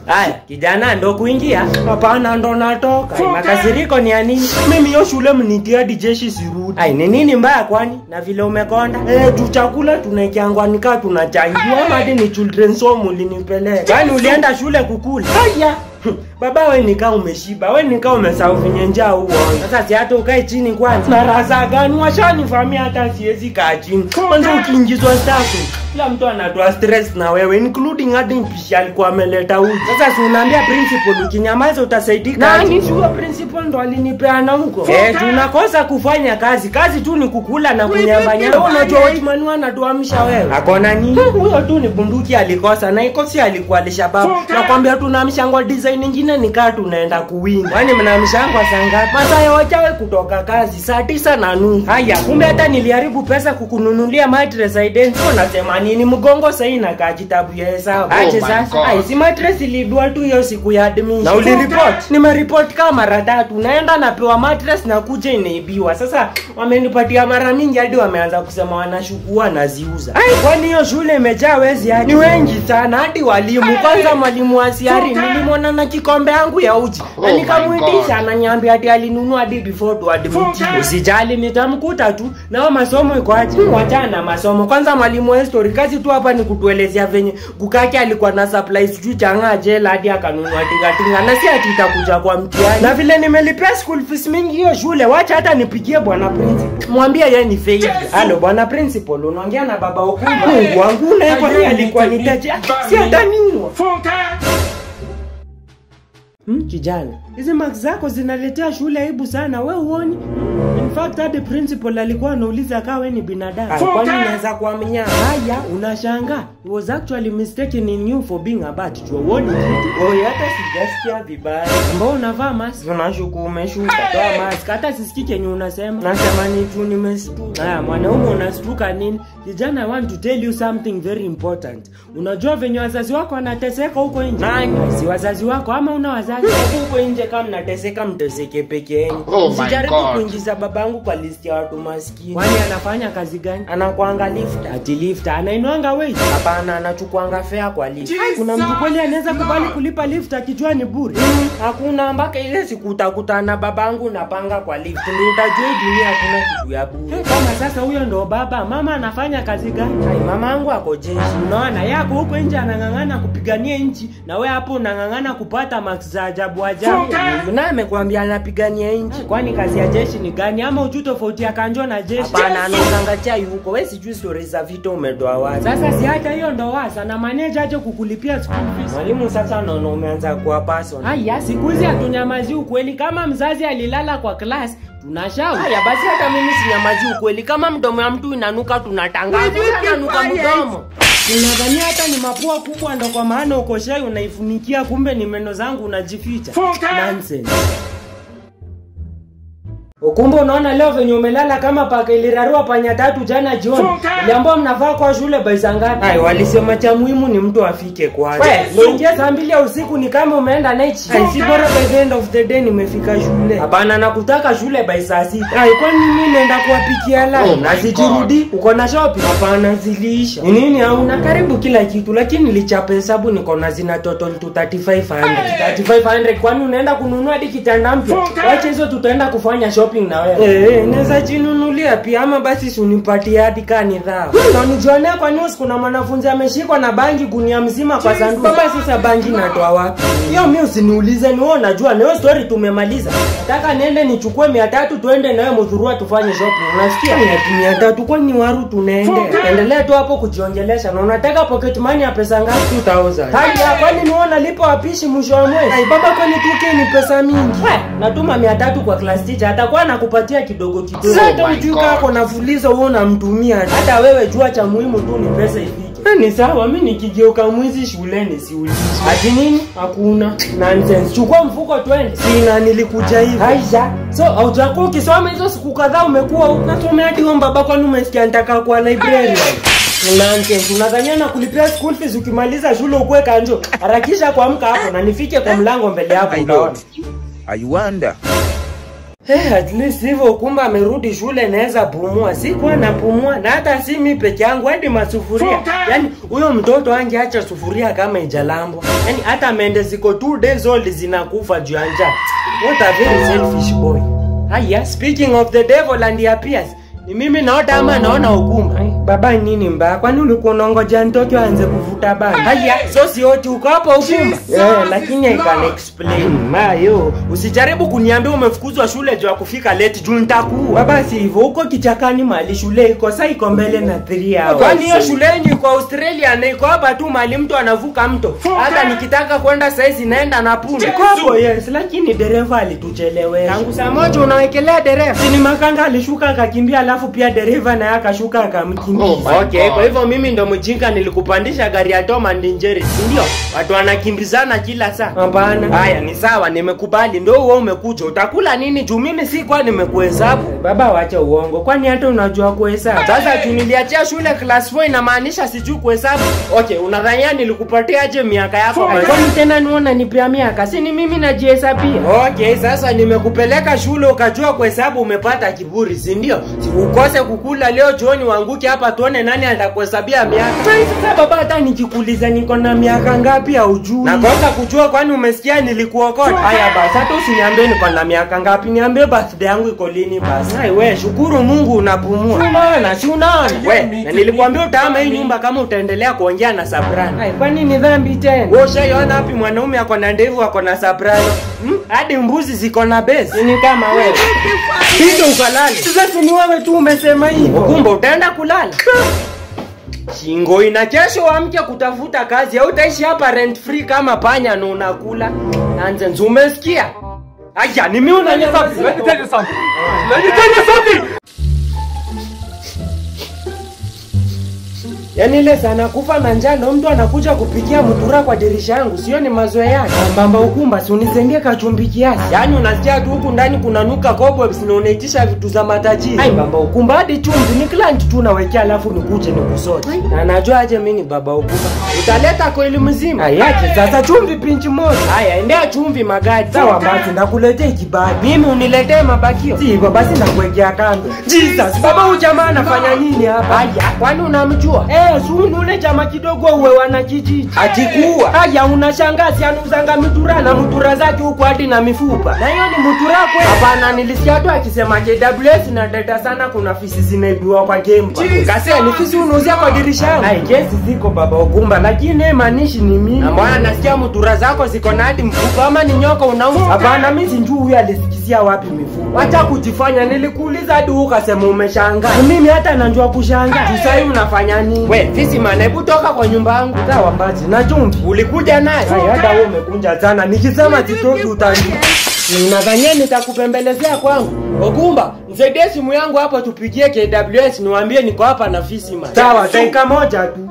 Haya, kijana ndo kuingia? Hapana, ndo natoka. Makasiriko ni ya nini? Mimi hiyo shule mnitia hadi jeshi sirudi. Ai, ni nini mbaya kwani? Na vile umekonda? Tu chakula tunakiangwa nika tunachangiwa hadi ni children's home ulinipeleka. Kwani ulienda shule kukula? Haya. Baba wewe nikaa umeshiba, wewe nikaa umesahau venye njaa huo. Sasa si hata ukae chini kwanza. Na raza gani washanifamia hata siwezi kaa chini. Kwanza ukiingizwa staff, kila mtu anatoa stress na wewe including hadi mpishi alikuwa ameleta uji. Sasa si unaambia principal ukinyamaza utasaidika. Nani sio principal ndo alinipeana huko? Tunakosa kufanya kazi. Kazi tu ni kukula na kunyambanya. Unajua watchman anatuamsha wewe. Akona nini? Huyo tu ni bunduki alikosa na ikosi alikuwa alishababu. Nakwambia tunaamshangwa design nyingine nikaa tunaenda kuwinda. Kwani mnaamshangwa saa ngapi? Masaa ya wachawe kutoka kazi saa 9:30. Haya, kumbe hata niliharibu pesa kukununulia mattress identity. Unasema nini? Mgongo sasa inakaa kitabu ya hesabu. Aje sasa. Ai, si mattress iliibwa tu hiyo siku ya admission. Na ulireport? Nimereport kama mara 3. Naenda napewa mattress na kuja inaibiwa. Sasa wamenipatia mara mingi hadi wameanza kusema wanashukua na ziuza. Ai, kwani hiyo shule imejaa wezi hadi? Ni wengi sana hadi walimu. Kwanza mwalimu wa siari nilimwona na kikombe yangu ya uji. Na nikamuitisha ananiambia ati alinunua hadi before to admit. Usijali nitamkuta tu. Nao masomo iko aje? Wachana na masomo. Kwanza mwalimu wa history kazi tu hapa ni kutuelezea venye Gukake alikuwa na supply sijui changa jela hadi akanunua tinga na si ati itakuja kwa mtihani. Na vile nimelipia school fees mingi hiyo shule, wacha hata nipigie bwana principal. Mwambie yeye ni fail. Halo bwana principal, unaongea na baba Okumba. Mungu wangu na hapo alikuwa nitaje. Si ataniua. Kijana, hizi marks zako zinaletea shule aibu sana, wewe uoni? In fact hadi principal alikuwa anauliza kama wewe ni binadamu. Kwani unaweza kuamini? Haya, unashangaa. He was actually mistaken in you for being a bat. You uoni kitu? Hata sijasikia vibaya. Mbona unavaa mask? Tunashuku umeshuka. Toa mask. Hata sisikike yenye unasema. Nasema ni tu nimestuka. Haya, mwanaume unastuka nini? Kijana, I want to tell you something very important. Unajua venye wazazi wako wanateseka huko nje? Nani? Si wazazi wako ama una wazazi? Huko nje kama mnateseka mteseke peke yenu. Usijaribu kuingiza babangu kwa list ya watu maskini. Kwani anafanya kazi gani? Anakuanga lifter. Ati lifter anainuanga wewe? Hapana, anachukuanga fare kwa lift. Kuna mtu kweli anaweza kubali kulipa lift akijua ni bure? Hakuna, mpaka ile siku utakutana na babangu napanga kwa lift. Ndio utajua dunia hakuna kitu ya bure. Kama sasa huyo ndo baba, mama anafanya kazi gani? Ai, mamangu ako jeshi. Unaona yako huko nje anang'ang'ana kupigania nchi na wewe hapo unang'ang'ana kupata marks za ajabu. Na amekwambia anapigania nchi. Kwani kazi ya jeshi ni gani? Ama ujui tofauti ya kanjo na jeshi? Hapana, anaonganga chai huko. Wewe sijui stories za vita umetoa wapi. Sasa si hata hiyo ndo wasa na manager aje kukulipia school fees. Mwalimu sasa naona umeanza kuwa person. Haya, siku hizi hatunyamazi ukweli. Kama mzazi alilala kwa class tunashauri. Haya basi, hata mimi sinyamazi ukweli. Kama mdomo ya mtu inanuka tunatangaza. Inanuka mdomo. Unadhania hata ni mapua kubwa ndo kwa maana uko shai unaifunikia, kumbe ni meno zangu unajificha. Nonsense. Ukumbe unaona leo venye umelala kama paka ilirarua panya 3 jana jioni. Uliambiwa mnavaa kwa shule by saa ngapi? Ai, walisema cha muhimu ni mtu afike kwanza. Wewe, ingia saa 2 ya usiku ni kama umeenda night shift. Ai, si bora by the end of the day nimefika shule. Hapana, nakutaka shule by saa 6. Ai, kwani mimi naenda kuwapikia la? Na zijirudi, uko na shopping? Hapana, ziliisha. Ni nini hauna? Karibu kila kitu, lakini nilichapa hesabu niko na zina total to 3500. 3500 kwani unaenda kununua hadi kitanda mpya? Wacha hizo tutaenda kufanya shopping na wewe. Naweza jinunulia pia ama basi sunipatie hadi kani dhao. Na unijionea kwa news kuna mwanafunzi ameshikwa na bangi gunia mzima kwa sanduku. Baba sasa bangi natoa wapi? Hiyo mimi usiniulize, ni wewe unajua. Na hiyo story tumemaliza. Nataka niende nichukue 300 tuende na wewe Muthurwa tufanye shopping. Unasikia? Ni 300 kwani waru tunaende. Endelea tu hapo kujiongelesha. Na unataka pocket money ya pesa ngapi? 2000. Haya, kwani ni wewe unalipa wapishi mwisho wa mwezi? Ai baba, kwani tuke ni pesa mingi? Natuma 300 kwa class teacher, atakuwa anakupatia kidogo kidogo. Sasa ujuka hapo nafuliza wewe unamtumia. Hata wewe jua cha muhimu tu ni pesa ifike. Ni sawa, mimi nikigeuka mwizi shuleni siulizi. Ati nini? Hakuna. Nonsense. Chukua mfuko twende. Sina, nilikuja hivi. Aisha. So, hautakuwa ukisoma hizo siku kadhaa umekuwa huko. Nasomea hadi omba baba, kwani umesikia nitaka kwa library. Nonsense. Unadhania na kulipia school fees ukimaliza shule ukue kanjo. Harakisha kuamka hapo na nifike kwa mlango mbele yako unaona. I wonder. At least hivyo kumba amerudi shule naweza pumua. Sikuwa napumua na hata si mimi peke yangu hadi masufuria. Yaani huyo mtoto angeacha sufuria kama ijalambwa. Yaani hata mende ziko 2 days old zinakufa juu ya njaa. What a very selfish boy. Haya, speaking of the devil and he appears. Ni mimi naota ama naona ukumba. Baba nini mbaya? Kwani ulikuwa unangoja mtoto aanze kuvuta bangi? Haya, so si oti uko hapo ukumba. Lakini I can explain. Mayo, usijaribu kuniambia umefukuzwa shule juu ya kufika late juu nitakuwa. Baba si hivyo, uko kichakani mali shule iko sasa iko mbele na 3 hours. Kwani hiyo shuleni iko Australia na iko hapa tu mali mtu anavuka mto. Hata nikitaka kwenda saizi naenda na punde. Hapo yes, lakini dereva alituchelewesha. Tangu saa moja unawekelea dereva. Si ni makanga alishuka akakimbia alafu pia dereva naye akashuka akamkimbia. Okay, kwa hivyo mimi ndo mjinga nilikupandisha gari ya Tom and Jerry, ndio? Watu wanakimbizana kila saa. Hapana. Haya ni sawa, nimekubali. Ndio wewe umekuja. Utakula nini juu mimi si kwa nimekuhesabu? Baba wacha uongo. Kwani hata unajua kuhesabu? Sasa juu niliachia shule class 4 inamaanisha sijui kuhesabu. Okay, unadhania nilikupatia aje miaka yako? Kwani tena niona nipea miaka? Si ni mimi najihesabia. Okay, sasa nimekupeleka shule ukajua kuhesabu umepata kiburi, si ndio? Ukose kukula leo jioni wanguke hapa tuone nani atakuhesabia miaka. Sasa baba hata nikikuuliza niko na miaka ngapi haujui. Nakosa kujua kwani umesikia nilikuokota. Haya basi hata usiniambie niko na miaka ngapi, niambie birthday yangu iko lini basi. Hai wewe shukuru Mungu unapumua. Si unaona? Wewe na nilikwambia utaama hii nyumba kama utaendelea kuongea na soprano. Hai kwani ni dhambi tena? Wewe ushaiona wapi mwanaume ako na ndevu ako na soprano? Hadi mbuzi ziko na base. Ni kama wewe. Hizo ukalale. Sasa ni wewe tu umesema hivyo. Kumbe utaenda kulala. Shingo ina kesho amke kutafuta kazi au utaishi hapa rent free kama panya na unakula. Nonsense, umesikia? Aya, ni mimi unanifa. Let me tell you something. Yaani ile sana kufa na njaa ndo mtu anakuja kupikia mutura kwa dirisha yangu, sio ni mazoea yake. Mbamba ukumba si unisaidie kachumbi kiasi. Yaani unasikia tu huku ndani kunanuka cobwebs na unaitisha vitu za matajiri. Ai mbamba ukumba hadi chumvi ni client tu nawekea alafu nikuje nikusote. Na najua aje mimi ni baba ukumba. Utaleta koili mzima. Ayaje sasa chumvi pinchi moja. Haya endea chumvi magadi. Sawa basi nakuletea kibaki. Mimi uniletee mabakio. Si hivyo basi nakuwekea kando. Jesus, baba huyu jamaa anafanya nini hapa? Aya, kwani unamjua? Sunu ule chama kidogo uwe wana kijiji. Atikuwa. Haya unashangazi anuzanga mitura na mutura zake huko hadi na mifupa. Na hiyo ni mutura kweli? Hapana nilisikia tu akisema KWS na data sana kuna fisi zinaibiwa kwa game. Kase ni fisi unauzia kwa dirisha yangu. Hai kesi ziko baba ukumba lakini maanishi ni mimi. Na mbona nasikia mutura zako ziko na hadi mfupa ama ni nyoka unauza? Hapana mimi sinjui huyu alisikizia wapi mifupa. Acha kujifanya nilikuuliza hadi ukasema umeshangaa. Mimi hata najua kushangaa. Sasa unafanya nini? We, fisi man, hebu toka kwa nyumba yangu. Sawa mbaji, na chumvi. Ulikuja naye? Hai, hata wewe umekunja sana. Nikisema sitoki utanjua. Ninadhania nitakupembelezea kwangu. Okumba, nisaidie simu yangu hapo tupigie KWS niwaambie niko hapa na fisi man. Sawa, dakika moja tu.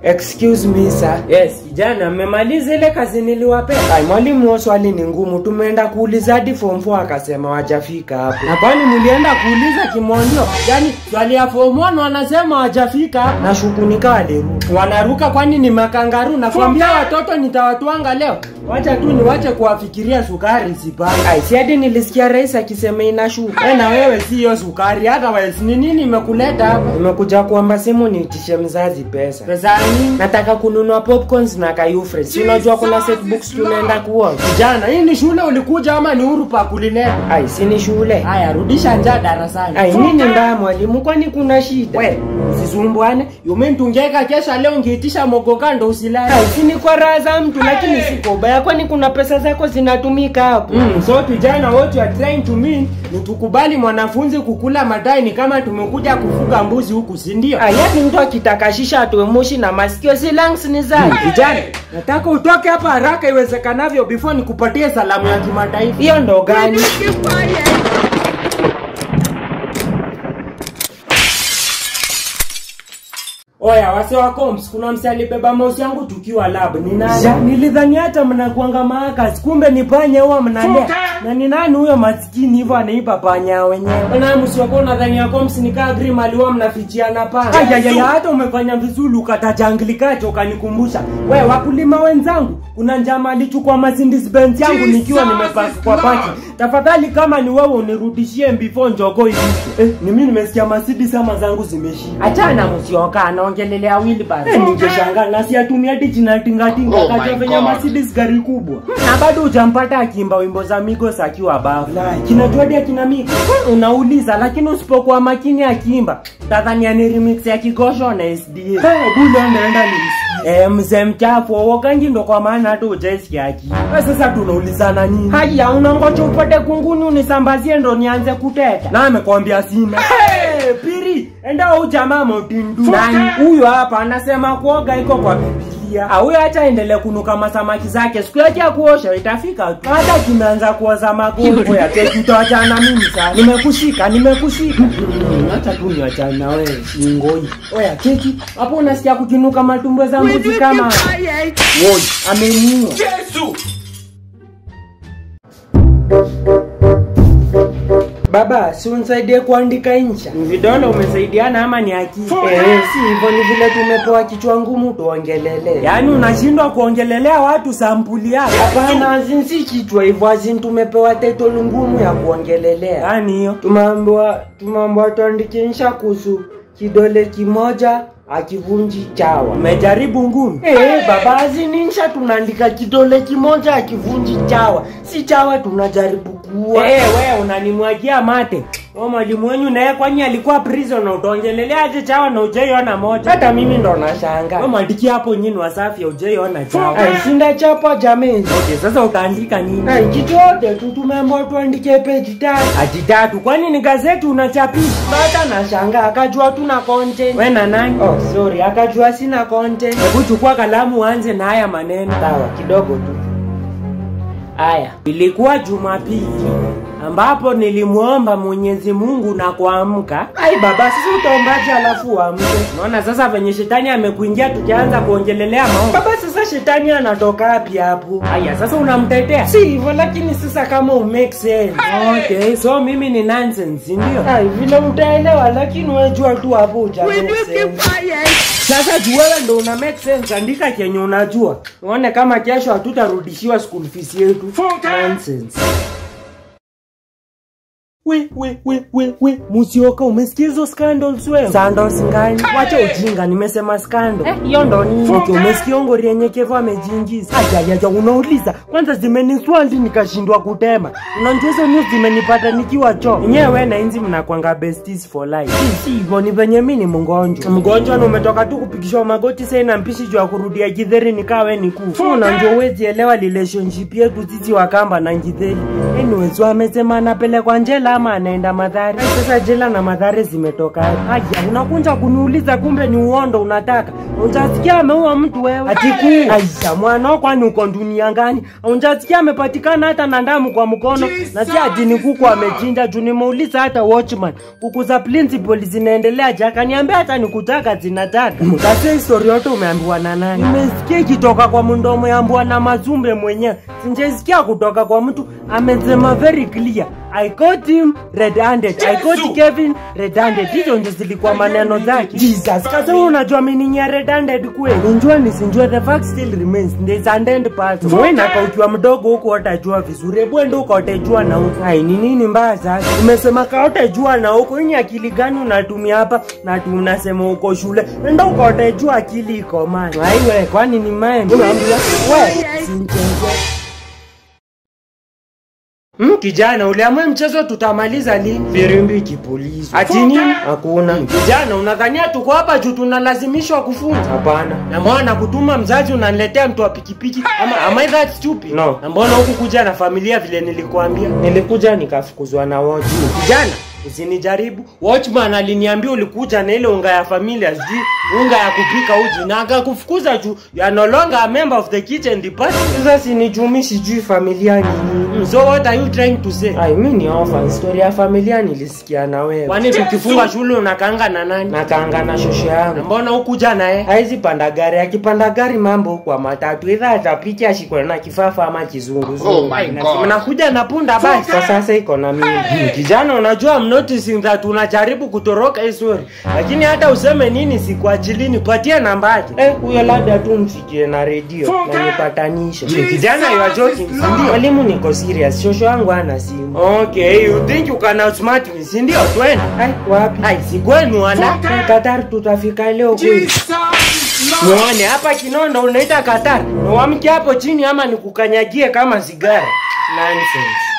Excuse me sir. Yes, kijana mmemaliza ile kazi niliwapea. Ai mwalimu wao swali ni ngumu. Tumeenda kuuliza hadi form 4 akasema hajafika hapo. Na kwani mlienda kuuliza kimondio? Yaani swali ya form 1 wanasema hajafika hapo. Na shukunika waliruka. Wanaruka kwani ni makangaru na kuambia watoto nitawatwanga leo. Wacha tu niwache kuwafikiria sukari sipanga. Ai si hadi nilisikia rais akisema inashuka. Na wewe si hiyo sukari hata wewe ni nini imekuleta hapa? Nimekuja kuomba simu niitishe mzazi pesa. Pesa nini? Nataka kununua popcorns na kayufre. Si unajua kuna set books tunaenda kuona. Kijana, hii ni shule ulikuja ama ni huru pa kulileta? Ai si ni shule. Haya rudisha njaa darasani. Ai nini mbaya mwalimu kwani kuna shida? We, usisumbuane. Yume tungeka kesha leo ngeitisha mogoka ndo usilale. Ai si ni kwa raha za mtu lakini siko baya kwani kuna pesa zako zinatumika hapo. So kijana what you are trying to mean ni tukubali mwanafunzi kukula madai ni kama tumekuja kufuga mbuzi huku si ndio? Yaani mtu akitakashisha atoe moshi na masikio si lungs ni zake. Kijana, nataka utoke hapa haraka iwezekanavyo before nikupatie salamu ya kimataifa. Hiyo ndo gani? Oya, wase wa Combs, kuna mse alibeba mouse yangu tukiwa lab. Ni nani? Nilidhani hata mnakuanga mahackers, kumbe ni panya huwa mnalea. Na ni nani huyo maskini hivyo anaipa panya wenyewe? Na msi wako nadhani ya Combs ni kaa Grim aliwa mnafichiana panya. Ayaya, hata umefanya vizuri ukataja anglikacho ukanikumbusha. Wewe wakulima wenzangu, kuna njama alichukua Mercedes Benz yangu nikiwa nimepaki kwa paki. Tafadhali kama ni wewe unirudishie before njoko hivi. Ni mimi nimesikia Mercedes ama zangu zimeshi. Achana msioka anaongelelea wheelbarrow. Ningeshangaa na si atumia digital tingatinga kajafanya Mercedes gari kubwa. Na bado hujampata akimba wimbo za Migos akiwa bafu. Kinajua dia kina Migos. Unauliza lakini usipokuwa makini akimba, tadhani ni remix ya Kigosho na SDA. Bule anaenda ni mzee mchafu wakangi ndo kwa maana hata ujesikia aki. Sasa tunaulizana nini? Haya unangoja upate kunguni unisambazie ndo nianze kuteta. Na amekwambia sina. Piri, enda huyu jamaa motindu. Nani? Huyu hapa anasema kuoga iko kwa Biblia. Huyu acha endelee kunuka masamaki zake. Siku yake ya kuosha itafika tu. Hata kimeanza kuoza magongo ya keki utaachana mimi sana. Nimekushika. Acha tu niachana wewe. Ngoi. Oya keki, hapo unasikia kukinuka matumbo za mbuzi kama. Woi, ameniua. Yesu. Baba, si unisaidie kuandika insha. Ni vidole umesaidiana ama ni akili? Si hivyo, ni vile tumepewa kichwa ngumu tuongelele. Yaani unashindwa kuongelelea watu sampuli yako. Hapana, si kichwa hivyo, azin tumepewa title ngumu ya kuongelelea. Yaani hiyo? Tumeambiwa tuandike insha kuhusu kidole kimoja akivunji chawa. Umejaribu ngumu? Baba, insha tunaandika kidole kimoja akivunji chawa. Si chawa tunajaribu kuua. Wewe unanimwagia mate. Mwalimu wenyu naye kwani alikuwa prison na utaongelelea aje chawa na ujaiona moja? Hata mimi ndo nashangaa. Mwandiki hapo nyinyi wasafi ujaiona chawa. Shinda chapo jamii. Okay, sasa utaandika nini? Kichote tu tumeambiwa tuandike page 3. Ati 3 kwani ni gazeti unachapisha? Hata nashangaa akajua tuna content. Wewe na nani? Sorry, akajua sina content. Hebu chukua kalamu uanze na haya maneno. Sawa, kidogo tu. Aya, ilikuwa Jumapili ambapo nilimuomba Mwenyezi Mungu na kuamka. Baba, sasa utaombaje alafu uamke? Unaona sasa venye shetani amekuingia tukianza kuongelelea maombi. Baba, sasa shetani anatoka wapi hapo? Aya, sasa unamtetea? Si hivyo, lakini sasa kama make sense. Okay, so mimi ni nonsense, ndio? Vile utaelewa, lakini wewe jua tu hapo uja make sense. Sasa jua wewe ndo una make sense, andika kenye unajua. Uone kama kesho hatutarudishiwa school fees yetu. Nonsense. We, Musioka, umesikia hizo scandals wewe? Scandals ngani? Wacha ujinga, nimesema scandal. Hiyo ndo nini? Okay, umesikia ngori yenye Kevo amejiingiza. Aja, unauliza. Kwanza zimeniswali nikashindwa kutema. Unajua hizo news zimenipata nikiwa choo. Nyewe na Inzi mnakuanga besties for life. Si hivyo, ni venye mimi ni mgonjwa. Mgonjwa na umetoka tu kupigishwa magoti sasa na mpishi juu ya kurudia Githeri nikawe ni kufu. Unajua huwezi elewa relationship yetu sisi Wakamba na Githeri. Anyways, wamesema anapelekwa njela ama anaenda Mathare. Sasa jela na Mathare zimetoka. Haja, unakunja kuniuliza kumbe ni uondo unataka. Unjasikia ameua mtu wewe? Atiku. Aisha, mwanao kwani uko dunia gani? Unjasikia amepatikana hata na damu kwa mkono. Na si ati ni kuku amechinja juu nimeuliza hata watchman. Kuku za principal zinaendelea jaka niambia hata nikutaka zinataka. Mkase historia yote umeambiwa na nani? Nimesikia kitoka kwa mdomo ya Bwana Mazumbe mwenyewe. Sinjesikia kutoka kwa mtu amesema very clear. I caught him red-handed. I caught Kevin red-handed. Hizo ndio zilikuwa maneno zake. Jesus. Kasa wewe unajua meaning ya red-handed kweli? Unjua nisinjua, the fact still remains. There's an end part. Wewe na kaukiwa mdogo huko utajua vizuri. Hebu endo huko utajua na huko. Hai ni nini mbaya sasa? Umesema ka utajua na huko. Ni akili gani unatumia hapa? Na tu unasema uko shule. Endo huko utajua akili iko man. Hai wewe kwani ni mind? Wewe sincheze. Kijana, uliamua mchezo tutamaliza lini? Firimbi kipulizwa. Ati nini? Hakuna. Kijana, unadhania tuko hapa juu tunalazimishwa kufunza? Hapana. Na mbona kutuma mzazi unaniletea mtu wa pikipiki? Am I that stupid? No. Na mbona huku kuja na familia vile nilikuambia? Nilikuja nikafukuzwa na wote. Kijana, Usinijaribu. Watchman aliniambia ulikuja na ile unga ya familia, sijui unga ya kupika uji, na akakufukuza juu you are no longer a member of the kitchen department. Sasa sinijumi sijui familia ni. So what are you trying to say? I mean ni orphan story ya familia nilisikia na wewe. Kwani tukifunga shule unakaanga na nani? Nakaanga na shosho yangu. Mbona ukuja naye? Haizi panda gari, akipanda gari mambo kwa matatu. Either atapita ashikwe na kifafa ama kizungu. Oh my God. Mnakuja na punda basi. Sasa iko na mimi. Kijana unajua I'm noticing that unajaribu kutoroka hii story. Lakini hata useme nini sikuachili, nipatie namba yake. Huyo labda tu mfikie na radio na nipatanishe. Kijana you are joking. Ndio. Mwalimu niko serious. Shosho yangu ana simu. Okay, you think you can outsmart me? Si ndio twende? Wapi? Si kwenu wana. Qatar tutafika leo kweli. Muone hapa Kinondo unaita Qatar. Wamke hapo chini ama nikukanyagie kama sigara. Nonsense.